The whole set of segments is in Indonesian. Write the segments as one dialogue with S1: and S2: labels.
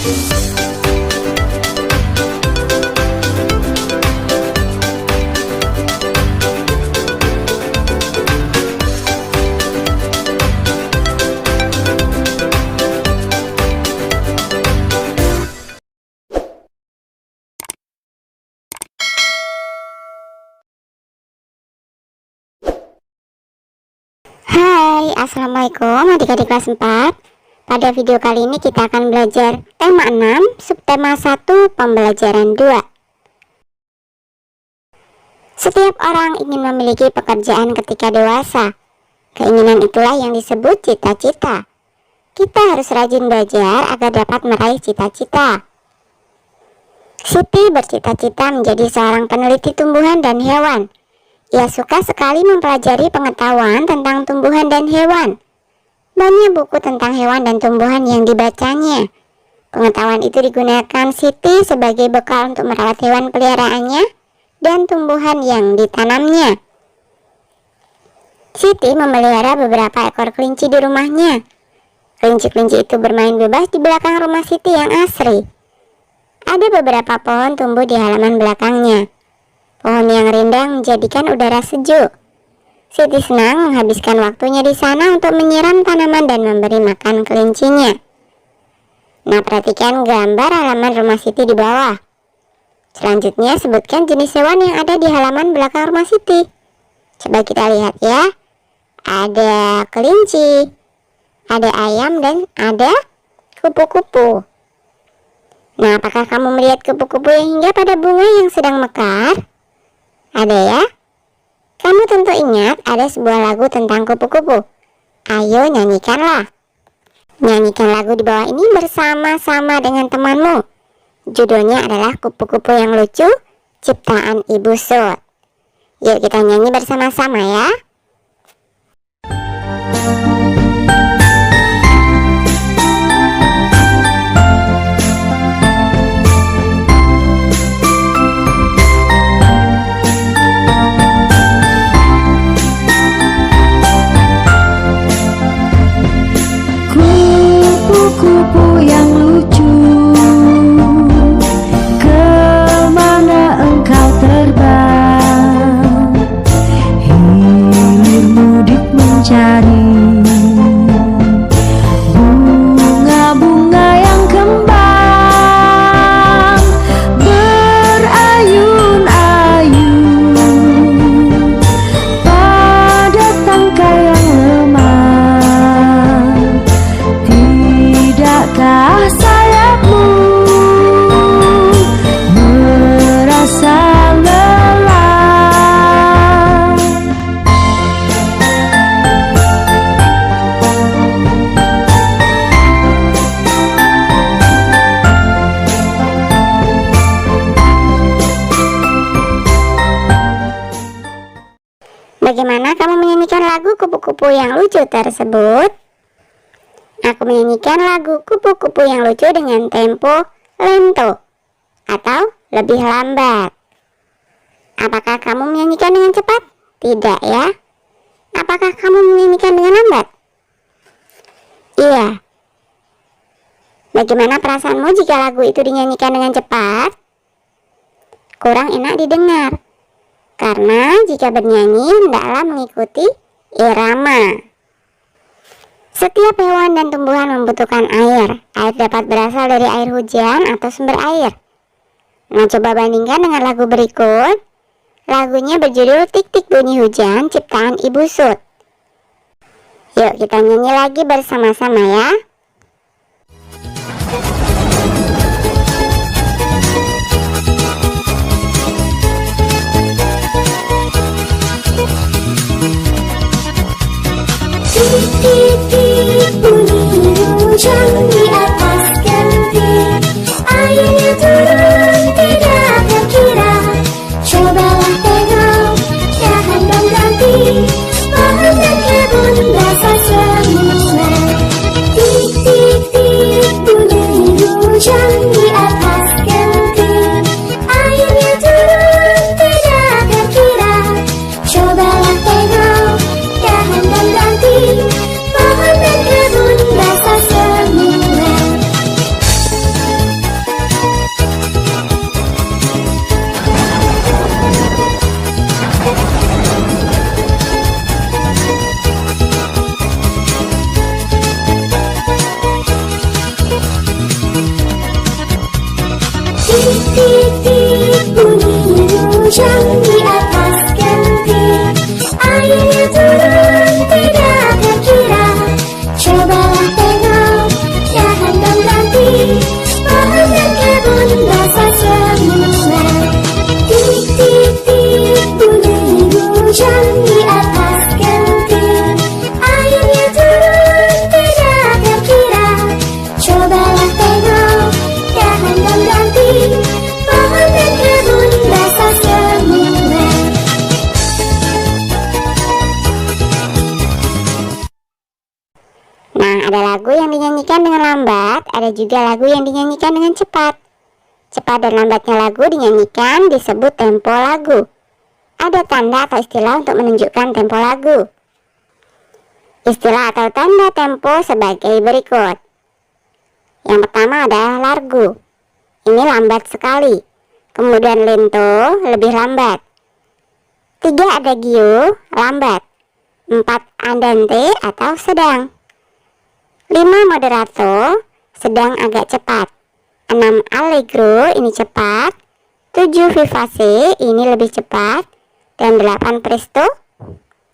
S1: Hai, assalamualaikum adik-adik kelas 4. Pada video kali ini kita akan belajar tema 6, subtema 1, pembelajaran 2. Setiap orang ingin memiliki pekerjaan ketika dewasa. Keinginan itulah yang disebut cita-cita. Kita harus rajin belajar agar dapat meraih cita-cita. Siti bercita-cita menjadi seorang peneliti tumbuhan dan hewan. Ia suka sekali mempelajari pengetahuan tentang tumbuhan dan hewan. Banyak buku tentang hewan dan tumbuhan yang dibacanya. Pengetahuan itu digunakan Siti sebagai bekal untuk merawat hewan peliharaannya dan tumbuhan yang ditanamnya. Siti memelihara beberapa ekor kelinci di rumahnya. Kelinci-kelinci itu bermain bebas di belakang rumah Siti yang asri. Ada beberapa pohon tumbuh di halaman belakangnya. Pohon yang rindang menjadikan udara sejuk. Siti senang menghabiskan waktunya di sana untuk menyiram tanaman dan memberi makan kelincinya. Nah, perhatikan gambar halaman rumah Siti di bawah. Selanjutnya, sebutkan jenis hewan yang ada di halaman belakang rumah Siti. Coba kita lihat ya. Ada kelinci, ada ayam, dan ada kupu-kupu. Nah, apakah kamu melihat kupu-kupu yang hingga pada bunga yang sedang mekar? Ada ya? Kamu tentu ingat ada sebuah lagu tentang kupu-kupu. Ayo nyanyikanlah. Nyanyikan lagu di bawah ini bersama-sama dengan temanmu. Judulnya adalah Kupu-kupu yang Lucu, ciptaan Ibu Sud. Yuk kita nyanyi bersama-sama ya.
S2: Kupu-kupu yang lucu, kemana engkau terbang? Hilir mudik mencari bunga-bunga yang kembang, berayun-ayun pada tangkai yang lemah. Tidakkah sayapmu merasa lelah?
S1: Bagaimana kamu menyanyikan lagu kupu-kupu yang lucu tersebut? Aku menyanyikan lagu kupu-kupu yang lucu dengan tempo lento atau lebih lambat. Apakah kamu menyanyikan dengan cepat? Tidak ya. Apakah kamu menyanyikan dengan lambat? Iya. Bagaimana perasaanmu jika lagu itu dinyanyikan dengan cepat? Kurang enak didengar. Karena jika bernyanyi hendaklah mengikuti irama. Setiap hewan dan tumbuhan membutuhkan air. Air dapat berasal dari air hujan atau sumber air. Nah, coba bandingkan dengan lagu berikut. Lagunya berjudul Tik Tik Bunyi Hujan, ciptaan Ibu Sud. Yuk kita nyanyi lagi bersama-sama ya.
S2: Titik-titik bunyi hujan di atas genting, airnya turun tidak terkira. Cobalah tengok, dahan dan ganti, pohon dan kebun basah semua. Titik-titik bunyi hujan di atas genting, airnya turun tidak terkira. Cobalah tengok, dahan dan ganti, pohon dan kebun basah semua. Tik tik tik bunyi hujan di atas genting. Airnya turun tidak terkira. Cobalah tengok, dahan dan ganti. Pohon dan kebun basah semua. Tik tik tik bunyi hujan di atas genting. Airnya turun tidak terkira. Cobalah tengok, dahan dan ganti. Pohon dan kebun basah semua.
S1: Nah, ada lagu yang dinyanyikan dengan lambat, ada juga lagu yang dinyanyikan dengan cepat. Cepat dan lambatnya lagu dinyanyikan disebut tempo lagu. Ada tanda atau istilah untuk menunjukkan tempo lagu. Istilah atau tanda tempo sebagai berikut. Yang pertama adalah largo. Ini lambat sekali. Kemudian lento, lebih lambat. 3 adagio, lambat. 4 andante atau sedang. 5 moderato, sedang agak cepat. 6 allegro, ini cepat. 7 vivace, ini lebih cepat. Dan 8 presto,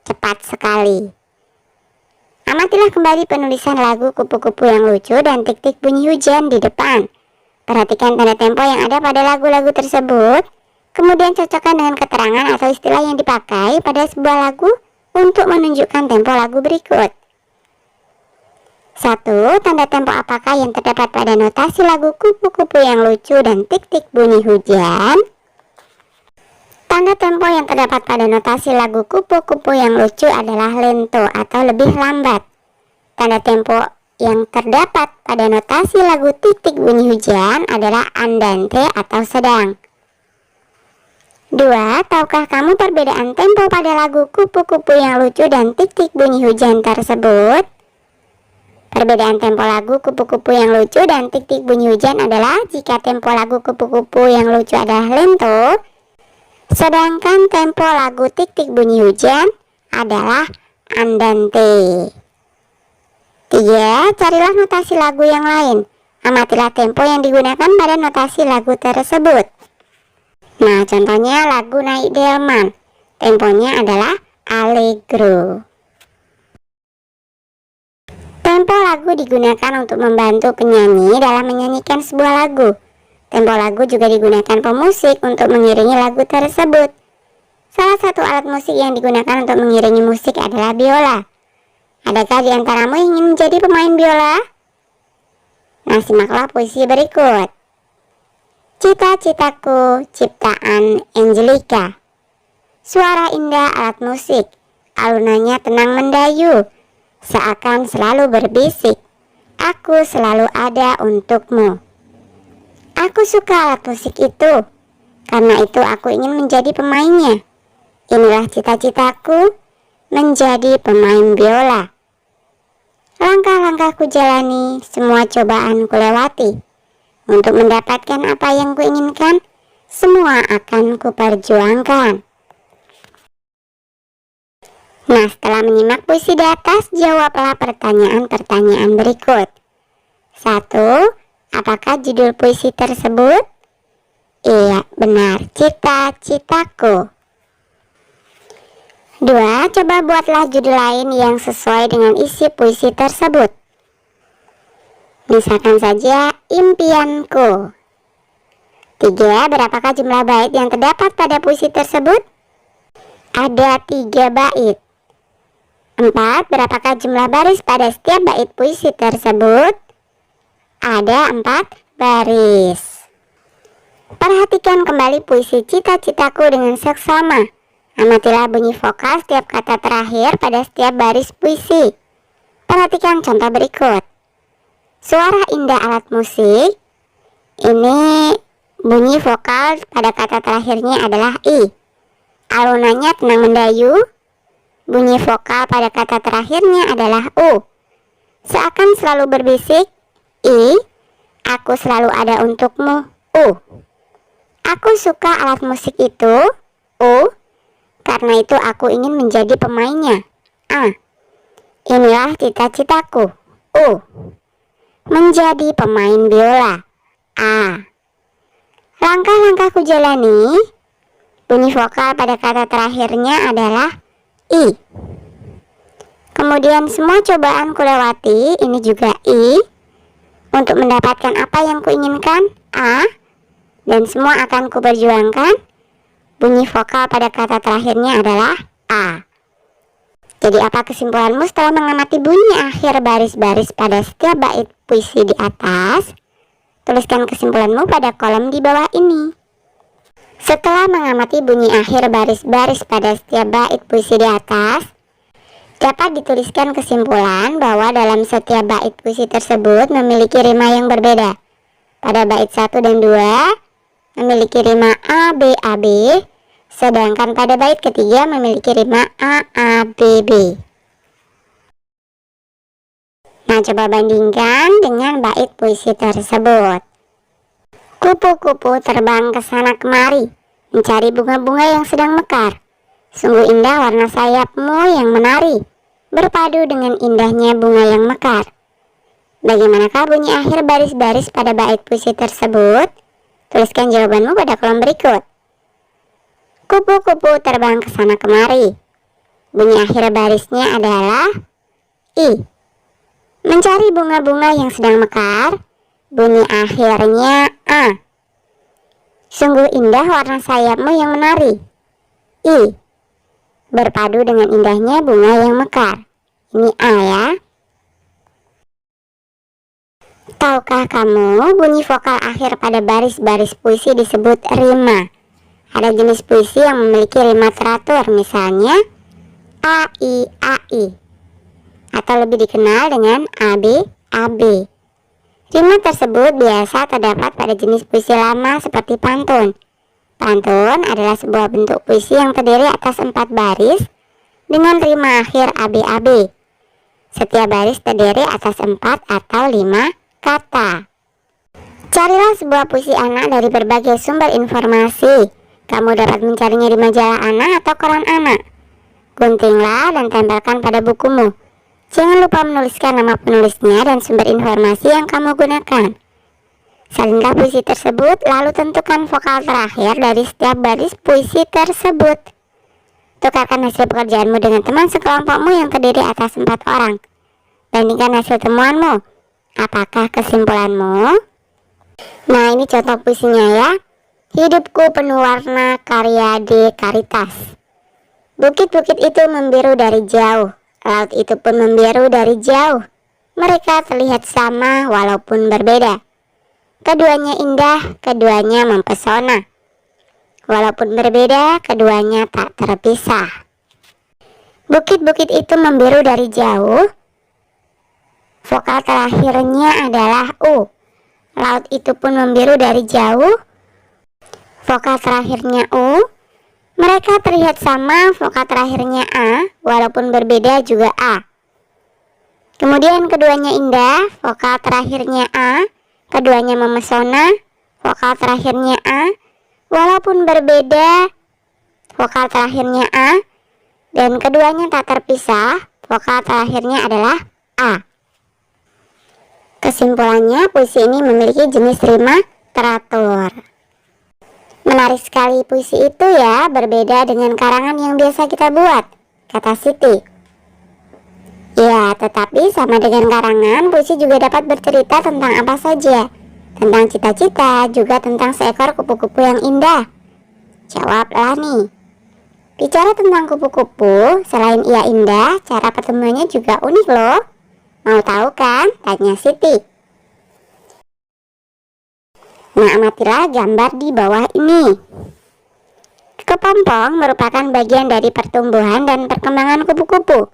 S1: cepat sekali. Amatilah kembali penulisan lagu kupu-kupu yang lucu dan tik-tik bunyi hujan di depan. Perhatikan tanda tempo yang ada pada lagu-lagu tersebut. Kemudian cocokkan dengan keterangan atau istilah yang dipakai pada sebuah lagu untuk menunjukkan tempo lagu berikut. 1. Tanda tempo apakah yang terdapat pada notasi lagu kupu-kupu yang lucu dan tik-tik bunyi hujan? Tanda tempo yang terdapat pada notasi lagu kupu-kupu yang lucu adalah lento atau lebih lambat. Tanda tempo yang terdapat pada notasi lagu tik-tik bunyi hujan adalah andante atau sedang. 2. Tahukah kamu perbedaan tempo pada lagu kupu-kupu yang lucu dan tik-tik bunyi hujan tersebut? Perbedaan tempo lagu kupu-kupu yang lucu dan tik-tik bunyi hujan adalah jika tempo lagu kupu-kupu yang lucu adalah lento, sedangkan tempo lagu tik-tik bunyi hujan adalah andante. 3. Carilah notasi lagu yang lain. Amatilah tempo yang digunakan pada notasi lagu tersebut. Nah, contohnya lagu Naik Delman. Temponya adalah allegro. Tempo lagu digunakan untuk membantu penyanyi dalam menyanyikan sebuah lagu. Tempo lagu juga digunakan pemusik untuk mengiringi lagu tersebut. Salah satu alat musik yang digunakan untuk mengiringi musik adalah biola. Adakah di antaramu yang ingin menjadi pemain biola? Nah, simaklah puisi berikut. Cita-citaku, ciptaan Angelica. Suara indah alat musik, alunannya tenang mendayu, seakan selalu berbisik, aku selalu ada untukmu. Aku suka alat musik itu, karena itu aku ingin menjadi pemainnya. Inilah cita-citaku, menjadi pemain biola. Langkah-langkah ku jalani, semua cobaan ku lewati. Untuk mendapatkan apa yang ku inginkan, semua akan ku perjuangkan. Nah, setelah menyimak puisi di atas, jawablah pertanyaan-pertanyaan berikut. 1. Apakah judul puisi tersebut? Iya, benar, cita-citaku. 2. Coba buatlah judul lain yang sesuai dengan isi puisi tersebut. Misalkan saja, impianku. 3. Berapakah jumlah bait yang terdapat pada puisi tersebut? Ada 3 bait. 4. Berapakah jumlah baris pada setiap bait puisi tersebut? Ada 4 baris. Perhatikan kembali puisi cita-citaku dengan seksama. Amatilah bunyi vokal setiap kata terakhir pada setiap baris puisi. Perhatikan contoh berikut. Suara indah alat musik. Ini bunyi vokal pada kata terakhirnya adalah I. Alunannya tenang mendayu. Bunyi vokal pada kata terakhirnya adalah U. Seakan selalu berbisik, I. Aku selalu ada untukmu, U. Aku suka alat musik itu, U. Karena itu aku ingin menjadi pemainnya, A. Inilah cita-citaku, U. Menjadi pemain biola, A. Langkah-langkah kujalani, bunyi vokal pada kata terakhirnya adalah I. Kemudian semua cobaan kulewati, ini juga I. Untuk mendapatkan apa yang kuinginkan, A. Dan semua akan kuperjuangkan, bunyi vokal pada kata terakhirnya adalah A. Jadi apa kesimpulanmu setelah mengamati bunyi akhir baris-baris pada setiap bait puisi di atas? Tuliskan kesimpulanmu pada kolom di bawah ini. Setelah mengamati bunyi akhir baris-baris pada setiap bait puisi di atas, dapat dituliskan kesimpulan bahwa dalam setiap bait puisi tersebut memiliki rima yang berbeda. Pada bait 1 dan 2 memiliki rima A, B, A, B, sedangkan pada bait ketiga memiliki rima A, A, B, B. Nah, coba bandingkan dengan bait puisi tersebut. Kupu-kupu terbang ke sana kemari, mencari bunga-bunga yang sedang mekar. Sungguh indah warna sayapmu yang menari, berpadu dengan indahnya bunga yang mekar. Bagaimanakah bunyi akhir baris-baris pada bait puisi tersebut? Tuliskan jawabanmu pada kolom berikut. Kupu-kupu terbang ke sana kemari. Bunyi akhir barisnya adalah I. Mencari bunga-bunga yang sedang mekar, bunyi akhirnya A. Sungguh indah warna sayapmu yang menari, I. Berpadu dengan indahnya bunga yang mekar, ini A ya. Tahukah kamu bunyi vokal akhir pada baris-baris puisi disebut rima? Ada jenis puisi yang memiliki rima teratur, misalnya A, I, A, I, atau lebih dikenal dengan AB, AB. Rima tersebut biasa terdapat pada jenis puisi lama seperti pantun. Pantun adalah sebuah bentuk puisi yang terdiri atas 4 baris dengan rima akhir AB, AB. Setiap baris terdiri atas 4 atau 5 kata. Carilah sebuah puisi anak dari berbagai sumber informasi. Kamu dapat mencarinya di majalah anak atau koran anak. Guntinglah dan tempelkan pada bukumu. Jangan lupa menuliskan nama penulisnya dan sumber informasi yang kamu gunakan. Salinlah puisi tersebut, lalu tentukan vokal terakhir dari setiap baris puisi tersebut. Tukarkan hasil pekerjaanmu dengan teman sekelompokmu yang terdiri atas 4 orang. Bandingkan hasil temuanmu. Apakah kesimpulanmu? Nah, ini contoh puisinya ya. Hidupku penuh warna, karya D. Karitas. Bukit-bukit itu membiru dari jauh. Laut itu pun membiru dari jauh. Mereka terlihat sama walaupun berbeda. Keduanya indah, keduanya mempesona. Walaupun berbeda, keduanya tak terpisah. Bukit-bukit itu membiru dari jauh. Vokal terakhirnya adalah U. Laut itu pun membiru dari jauh. Vokal terakhirnya U. Mereka terlihat sama, vokal terakhirnya A, walaupun berbeda juga A. Kemudian keduanya indah, vokal terakhirnya A. Keduanya memesona, vokal terakhirnya A, walaupun berbeda, vokal terakhirnya A. Dan keduanya tak terpisah, vokal terakhirnya adalah A. Kesimpulannya, puisi ini memiliki jenis rima teratur. Menarik sekali puisi itu ya, berbeda dengan karangan yang biasa kita buat, kata Siti. Ya, tetapi sama dengan karangan, puisi juga dapat bercerita tentang apa saja. Tentang cita-cita, juga tentang seekor kupu-kupu yang indah. Jawab Lani. Bicara tentang kupu-kupu, selain ia indah, cara pertemuannya juga unik loh. Mau tahu kan? Tanya Siti. Nah, amatilah gambar di bawah ini. Kepompong merupakan bagian dari pertumbuhan dan perkembangan kupu-kupu.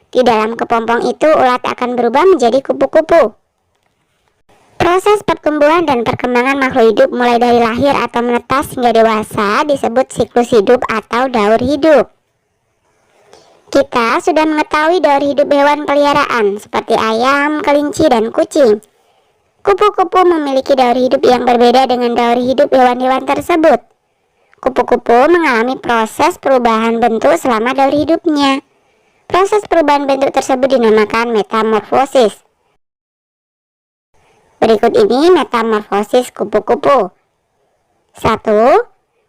S1: Di dalam kepompong itu, ulat akan berubah menjadi kupu-kupu. Proses pertumbuhan dan perkembangan makhluk hidup mulai dari lahir atau menetas hingga dewasa disebut siklus hidup atau daur hidup. Kita sudah mengetahui daur hidup hewan peliharaan seperti ayam, kelinci, dan kucing. Kupu-kupu memiliki daur hidup yang berbeda dengan daur hidup hewan-hewan tersebut. Kupu-kupu mengalami proses perubahan bentuk selama daur hidupnya. Proses perubahan bentuk tersebut dinamakan metamorfosis. Berikut ini metamorfosis kupu-kupu. 1.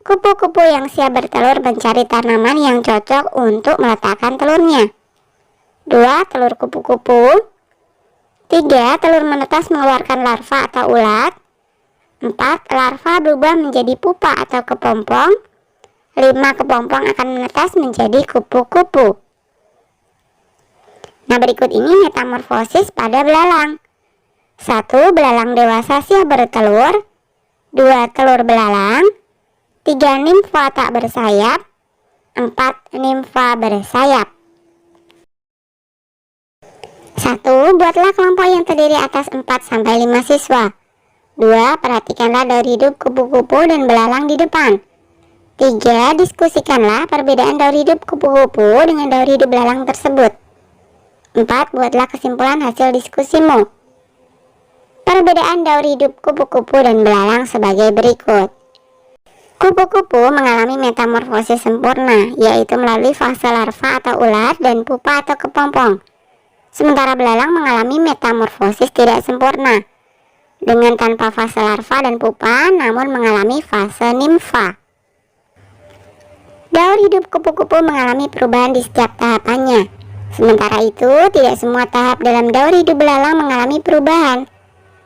S1: Kupu-kupu yang siap bertelur mencari tanaman yang cocok untuk meletakkan telurnya. 2. Telur kupu-kupu. 3. Telur menetas mengeluarkan larva atau ulat. 4. Larva berubah menjadi pupa atau kepompong. 5. Kepompong akan menetas menjadi kupu-kupu. Nah, berikut ini metamorfosis pada belalang. 1. Belalang dewasa siap bertelur. 2. Telur belalang. 3. Nimfa tak bersayap. 4. Nimfa bersayap. 1. Buatlah kelompok yang terdiri atas 4-5 siswa. 2. Perhatikanlah daur hidup kupu-kupu dan belalang di depan. 3. Diskusikanlah perbedaan daur hidup kupu-kupu dengan daur hidup belalang tersebut. 4. Buatlah kesimpulan hasil diskusimu. Perbedaan daur hidup kupu-kupu dan belalang sebagai berikut. Kupu-kupu mengalami metamorfosis sempurna, yaitu melalui fase larva atau ulat dan pupa atau kepompong. Sementara belalang mengalami metamorfosis tidak sempurna, dengan tanpa fase larva dan pupa, namun mengalami fase nimfa. Daur hidup kupu-kupu mengalami perubahan di setiap tahapannya. Sementara itu, tidak semua tahap dalam daur hidup belalang mengalami perubahan.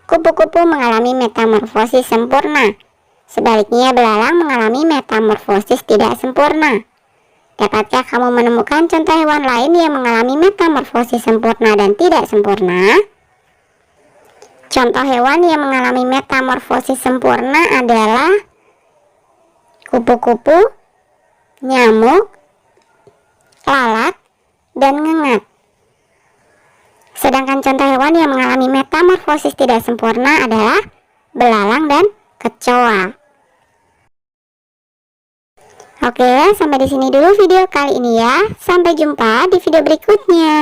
S1: Kupu-kupu mengalami metamorfosis sempurna. Sebaliknya, belalang mengalami metamorfosis tidak sempurna. Dapatkah kamu menemukan contoh hewan lain yang mengalami metamorfosis sempurna dan tidak sempurna? Contoh hewan yang mengalami metamorfosis sempurna adalah kupu-kupu, nyamuk, lalat, dan ngengat. Sedangkan contoh hewan yang mengalami metamorfosis tidak sempurna adalah belalang dan kecoa. Oke, sampai di sini dulu video kali ini ya. Sampai jumpa di video berikutnya.